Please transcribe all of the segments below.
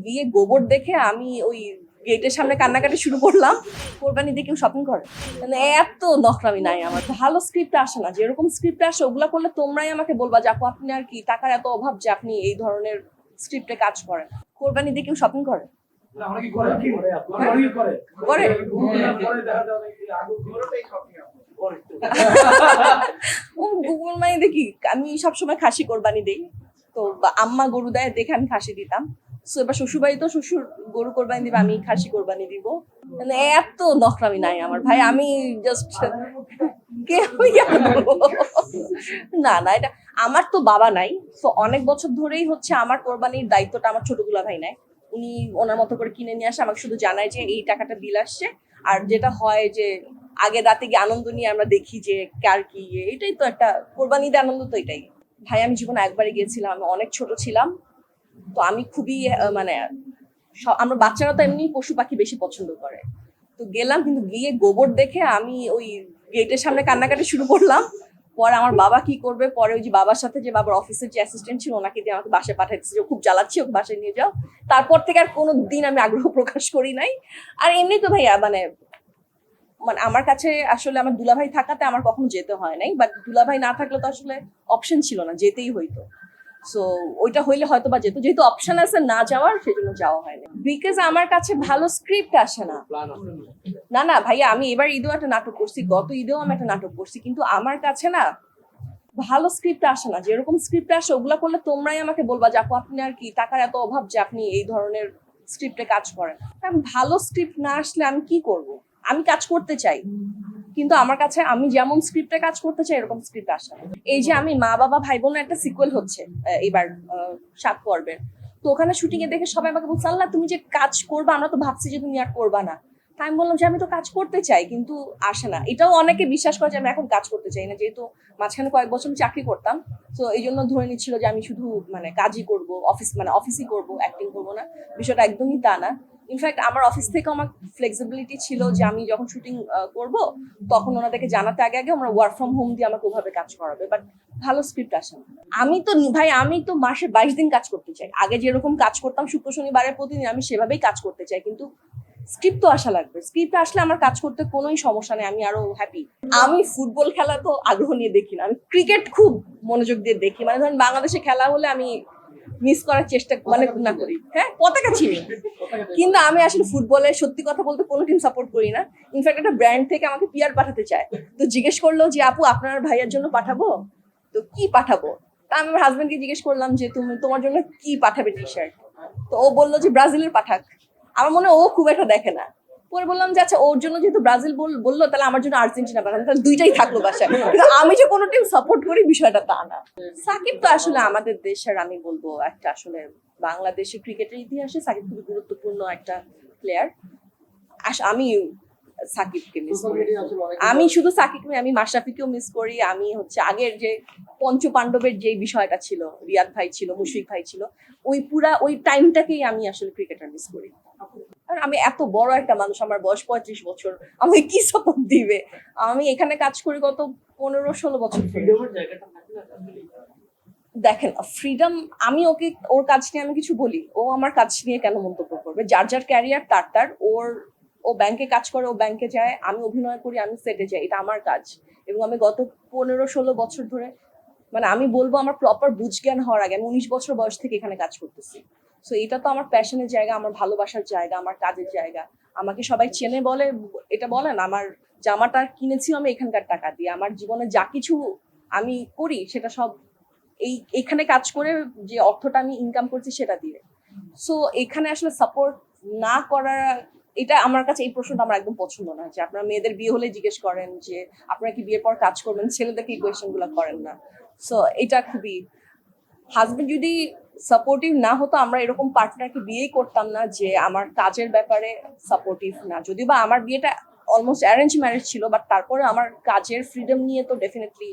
গিয়ে গোবর দেখে আমি ওই গেটের সামনে কান্নাকাটি শুরু করলাম। কোরবানি দিয়ে কেউ শপিং করে? মানে এত নখরামি নাই আমার। ভালো স্ক্রিপ্ট আসে না, যেরকম স্ক্রিপ্ট আসে ওগুলা করলে তোমরাই আমাকে বলবা যে আপু আপনি আর কি টাকার এত অভাব যে আপনি এই ধরনের স্ক্রিপ্টে কাজ করেন। কোরবানি দিয়ে কেউ শপিং করে? করে গুগল মানে দেখি আমি সবসময় খাসি কোরবানি দেই, তো আম্মা গরু দেয় দেখে আমি খাসি দিতাম। সো এবার শ্বশুর বাড়ি তো শ্বশুর গরু কোরবানি দিবে, আমি খাসি কোরবানি দিব। মানে এত নখরামি নাই আমার ভাই। আমি জাস্ট কে না না, এটা আমার তো বাবা নাই, তো অনেক বছর ধরেই হচ্ছে আমার কোরবানির দায়িত্বটা আমার ছোট দুলা ভাই নাই। উনি ওনার মতো করে কিনে নিয়ে আসে, আমাকে শুধু জানায় যে এই টাকাটা বিল আসছে। আর যেটা হয় যে আগে রাতে গিয়ে আনন্দ নিয়ে আমরা দেখি যে কার কি এটাই তো একটা কোরবানিতে আনন্দ, তো এটাই। ভাই আমি জীবনে একবারই গিয়েছিলাম, আমি অনেক ছোট ছিলাম। তো আমি খুবই মানে আমরা বাচ্চারা তো এমনি পশু পাখি বেশি পছন্দ করে। তো গেলাম, কিন্তু গিয়ে গোবর দেখে আমি ওই গেটের সামনে কান্নাকাটি শুরু করলাম। পরে আমার বাবা কি করবে, পরে ওই যে বাবার সাথে যে বাবার অফিসের যে অ্যাসিস্ট্যান্ট ছিল ওনাকে দিয়ে আমাকে বাসায় পাঠাইছে যে খুব জ্বালাচ্ছি, ওকে বাসায় নিয়ে যাও। তারপর থেকে আর কোনো দিন আমি আগ্রহ প্রকাশ করি নাই। আর এমনি তো ভাইয়া মানে মানে আমার কাছে আসলে আমার দুলাভাই থাকাতে আমার কখনো যেতে হয় নাই, বাট দুলাভাই না থাকলে তো আসলে অপশন ছিল না, যেতেই হইতো। সো ওইটা হইলে হয়তো বা যেত, যেহেতু অপশন আছে না যাওয়ার সেজন্য যাওয়া হয়নি। বিকজ আমার কাছে ভালো স্ক্রিপ্ট আসে না। না না ভাইয়া, আমি এবার ঈদেও একটা নাটক করছি, গত ঈদেও আমি একটা নাটক করছি, কিন্তু আমার কাছে না ভালো স্ক্রিপ্ট আসে না। যেরকম স্ক্রিপ্ট আসে ওগুলা করলে তোমরাই আমাকে বলবা যে আপু আপনি আর কি টাকার এত অভাব যে আপনি এই ধরনের স্ক্রিপ্টে কাজ করেন। কারণ ভালো স্ক্রিপ্ট না আসলে আমি কি করব? আমি কাজ করতে চাই, কিন্তু আমার কাছে আমি যেমন স্ক্রিপ্টে কাজ করতে চাই এরকম স্ক্রিপ্ট আসে না। এই যে আমি মা বাবা ভাই বোনের একটা সিকুয়েল হচ্ছে এবার 7 পর্বের, তো ওখানে শুটিং এ দেখে সবাই আমাকে বলছে আল্লাহ তুমি যে কাজ করবা, আমরা তো ভাবছি যে তুমি আর করবা না। তাই আমি বললাম যে আমি তো কাজ করতে চাই, কিন্তু আসে না। এটাও অনেকে বিশ্বাস করে যে আমি এখন কাজ করতে চাই না, যেহেতু মাঝখানে কয়েক বছর আমি চাকরি করতাম। তো এই জন্য ধরে নিচ্ছিল যে আমি শুধু মানে কাজই করব, অফিসই করব, অ্যাক্টিং করবো না। বিষয়টা একদমই তা না। ইনফ্যাক্ট আমার অফিস থেকে আমার ফ্লেক্সিবিলিটি ছিল যে আমি যখন শুটিং করব তখন ওনাদেরকে জানাতে আগে আগে আমরা ওয়ার্ক ফ্রম হোম দিয়ে আমাকে ওভাবে কাজ করাবে। বাট ভালো স্ক্রিপ্ট আসে না। আমি তো মাসে 22 দিন কাজ করতে চাই। আগে যেরকম কাজ করতাম শুক্র শনিবারের প্রতিদিন, আমি সেভাবেই কাজ করতে চাই, কিন্তু স্ক্রিপ্ট তো আসা লাগবে। স্ক্রিপ্ট আসলে আমার কাজ করতে কোনোই সমস্যা নেই, আমি আরো হ্যাপি। আমি ফুটবল খেলা তো আগ্রহ নিয়ে দেখি না, আমি ক্রিকেট খুব মনোযোগ দিয়ে দেখি। মানে ধরেন বাংলাদেশে খেলা হলে আমি মিস করার চেষ্টা মানে না করি, হ্যাঁ পতাকা চিনি, কিন্তু আমি আসলে ফুটবলে সত্যি কথা বলতে কোনো টিম সাপোর্ট করি না। ইনফ্যাক্ট একটা ব্র্যান্ড থেকে আমাকে পিআর পাঠাতে চায়, তো জিজ্ঞেস করলো যে আপু আপনার ভাইয়ের জন্য পাঠাবো, তো কি পাঠাবো? তা আমি আমার হাজবেন্ডকে জিজ্ঞেস করলাম যে তোমার জন্য কি পাঠাবে টি শার্ট? তো ও বললো যে ব্রাজিলের পাঠাক। আমার মনে ও খুব একটা দেখে না। পরে বললাম যে আচ্ছা ওর জন্য যেহেতু ব্রাজিল বললো, তাহলে আমার জন্য আর্জেন্টিনা পাঠানো, তাহলে দুইটাই থাকলো বাসায়। কিন্তু আমি যে কোনো টিম সাপোর্ট করি বিষয়টা তা না। সাকিব তো আসলে আমাদের দেশের, আমি বলবো একটা আসলে বাংলাদেশের ক্রিকেটের ইতিহাসে সাকিব খুবই গুরুত্বপূর্ণ একটা প্লেয়ার। আমি সাকিবকে মিস করি। আমি শুধু সাকিবকে, আমি মাশরাফিকেও মিস করি। আমি হচ্ছে আগের যে পঞ্চ পাণ্ডবের যে বিষয়টা ছিল, রিয়াদ ভাই ছিল, মুশফিক ভাই ছিল, ওই টাইমটাকেই আমি আসলে ক্রিকেটার মিস করি। আর আমি এত বড় একটা মানুষ, আমার বয়স 35 বছর, আমাকে কি সাপোর্ট দিবে? আমি এখানে কাজ করি গত 15-16 বছর ধরে। দেখেন ফ্রিডম, আমি ওর কাজ নিয়ে আমি কিছু বলি, ও আমার কাজ নিয়ে কেন মন্তব্য করবে? যার যার ক্যারিয়ার তার ও ব্যাংকে কাজ করে, ও ব্যাংকে যায়, আমি অভিনয় করি, আমি সেটে যাই, এটা আমার কাজ। এবং আমি গত 15-16 বছর ধরে, মানে আমি বলবো আমার প্রপার বুঝজ্ঞান হওয়ার আগে আমি 19 বছর বয়স থেকে এখানে কাজ করতেছি। সো এটা তো আমার প্যাশনের জায়গা, আমার ভালোবাসার জায়গা, আমার কাজের জায়গা। আমাকে সবাই চেনে বলে, এটা বলেন আমার জামাটা কিনেছি আমি এখানকার টাকা দিয়ে, আমার জীবনে যা কিছু আমি করি সেটা সব এইখানে কাজ করে যে অর্থটা আমি ইনকাম করছি সেটা দিয়ে। সো এখানে আসলে সাপোর্ট না করা, এটা আমার কাছে এই প্রশ্নটা আমার একদম পছন্দ না, যে আপনারা মেয়েদের বিয়ে হলে জিজ্ঞেস করেন যে আপনারা কি বিয়ের পর কাজ করবেন, ছেলেদেরকে এই কোয়েশ্চেন গুলো করেন না। সো এটা খুবই, হাজবেন্ড যদি সাপোর্টিভ না হতো আমরা এরকম পার্টনারকে বিয়েই করতাম না যে আমার কাজের ব্যাপারে সাপোর্টিভ না। যদিও বা আমার বিয়েটা অলমোস্ট অ্যারেঞ্জ ম্যারেজ ছিল, বাট তারপরে আমার কাজের ফ্রিডম নিয়ে তো ডেফিনেটলি।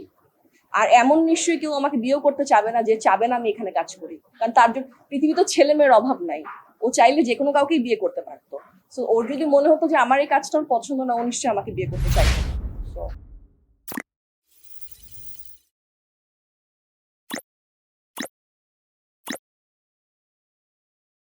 আর এমন নিশ্চয়ই কেউ আমাকে বিয়েও করতে চাবে না যে চাবে না আমি এখানে কাজ করি, কারণ তার জন্য পৃথিবীতে ছেলে মেয়ের অভাব নাই। ও চাইলে যে কোনো কাউকেই বিয়ে করতে পারতো। সো ওর যদি মনে হতো যে আমার এই কাজটা ওর পছন্দ না, ও নিশ্চয়ই আমাকে বিয়ে করতে চাইতো।